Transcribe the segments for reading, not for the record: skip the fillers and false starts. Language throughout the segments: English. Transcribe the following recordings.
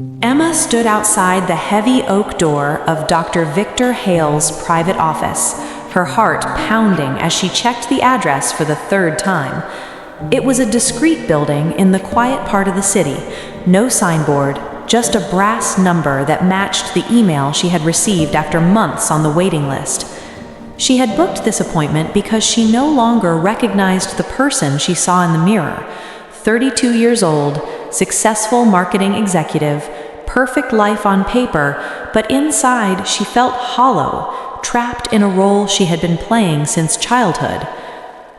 Emma stood outside the heavy oak door of Dr. Victor Hale's private office, her heart pounding as she checked the address for the third time. It was a discreet building in the quiet part of the city. No signboard, just a brass number that matched the email she had received after months on the waiting list. She had booked this appointment because she no longer recognized the person she saw in the mirror. 32 years old, successful marketing executive, perfect life on paper, but inside she felt hollow, trapped in a role she had been playing since childhood.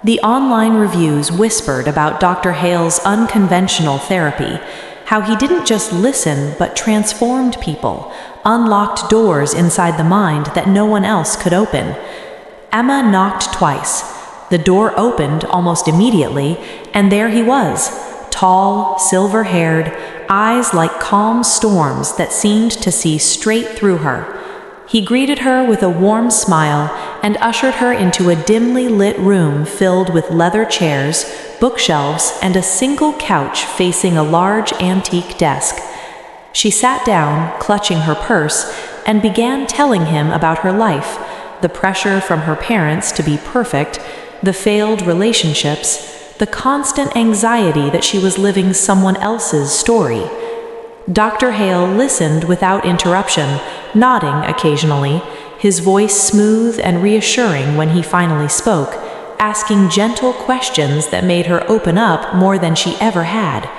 The online reviews whispered about Dr. Hale's unconventional therapy, how he didn't just listen but transformed people, unlocked doors inside the mind that no one else could open. Emma knocked twice. The door opened almost immediately, and there he was, tall, silver-haired, eyes like calm storms that seemed to see straight through her. He greeted her with a warm smile and ushered her into a dimly lit room filled with leather chairs, bookshelves, and a single couch facing a large antique desk. She sat down, clutching her purse, and began telling him about her life, the pressure from her parents to be perfect, the failed relationships, the constant anxiety that she was living someone else's story. Dr. Hale listened without interruption, nodding occasionally, his voice smooth and reassuring when he finally spoke, asking gentle questions that made her open up more than she ever had.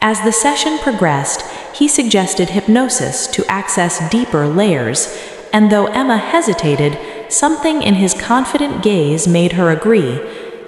As the session progressed, he suggested hypnosis to access deeper layers, and though Emma hesitated, something in his confident gaze made her agree.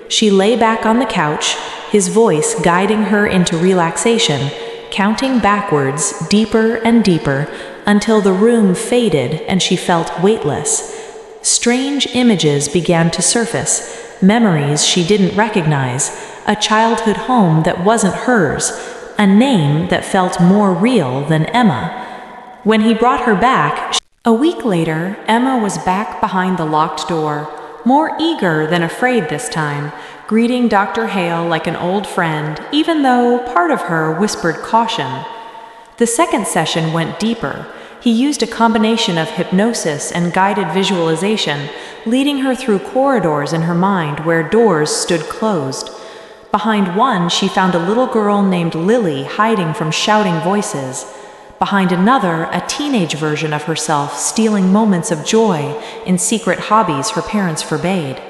She lay back on the couch, his voice guiding her into relaxation, counting backwards, deeper and deeper, until the room faded and she felt weightless. Strange images began to surface, memories she didn't recognize, a childhood home that wasn't hers, a name that felt more real than Emma. When he brought her back, a week later, Emma was back behind the locked door, more eager than afraid this time, greeting Dr. Hale like an old friend, even though part of her whispered caution. The second session went deeper. He used a combination of hypnosis and guided visualization, leading her through corridors in her mind where doors stood closed. Behind one, she found a little girl named Lily hiding from shouting voices. Behind another, a teenage version of herself stealing moments of joy in secret hobbies her parents forbade.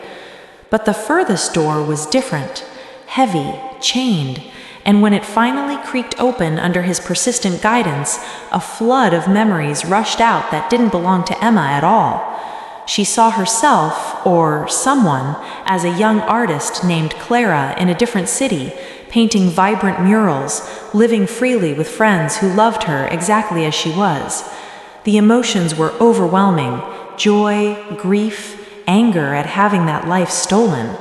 But the furthest door was different, heavy, chained, and when it finally creaked open under his persistent guidance, a flood of memories rushed out that didn't belong to Emma at all. She saw herself, or someone, as a young artist named Clara in a different city, painting vibrant murals, living freely with friends who loved her exactly as she was. The emotions were overwhelming: joy, grief, anger at having that life stolen.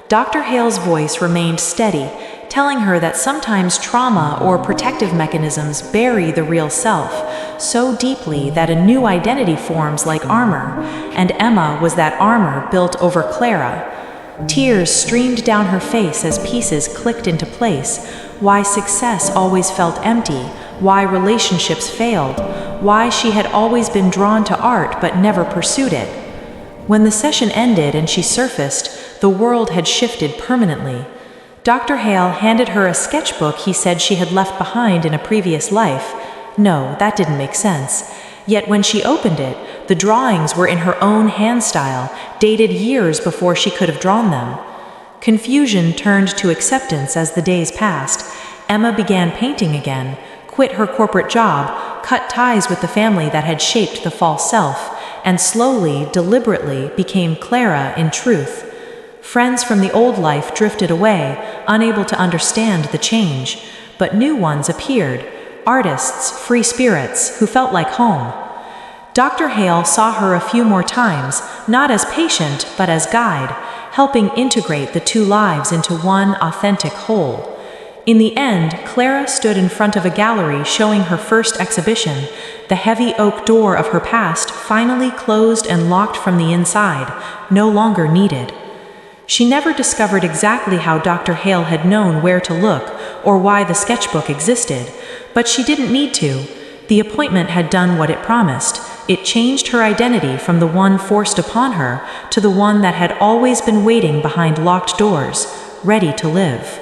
Dr. Hale's voice remained steady, telling her that sometimes trauma or protective mechanisms bury the real self so deeply that a new identity forms like armor, and Emma was that armor built over Clara. Tears streamed down her face as pieces clicked into place. Why success always felt empty, why relationships failed, why she had always been drawn to art but never pursued it. When the session ended and she surfaced, the world had shifted permanently. Dr. Hale handed her a sketchbook he said she had left behind in a previous life. No, that didn't make sense. Yet when she opened it, the drawings were in her own hand style, dated years before she could have drawn them. Confusion turned to acceptance as the days passed. Emma began painting again, quit her corporate job, cut ties with the family that had shaped the false self, and slowly, deliberately became Clara in truth. Friends from the old life drifted away, unable to understand the change, but new ones appeared, artists, free spirits, who felt like home. Dr. Hale saw her a few more times, not as patient, but as guide, helping integrate the two lives into one authentic whole. In the end, Clara stood in front of a gallery showing her first exhibition, the heavy oak door of her past finally closed and locked from the inside, no longer needed. She never discovered exactly how Dr. Hale had known where to look or why the sketchbook existed, but she didn't need to. The appointment had done what it promised. It changed her identity from the one forced upon her to the one that had always been waiting behind locked doors, ready to live.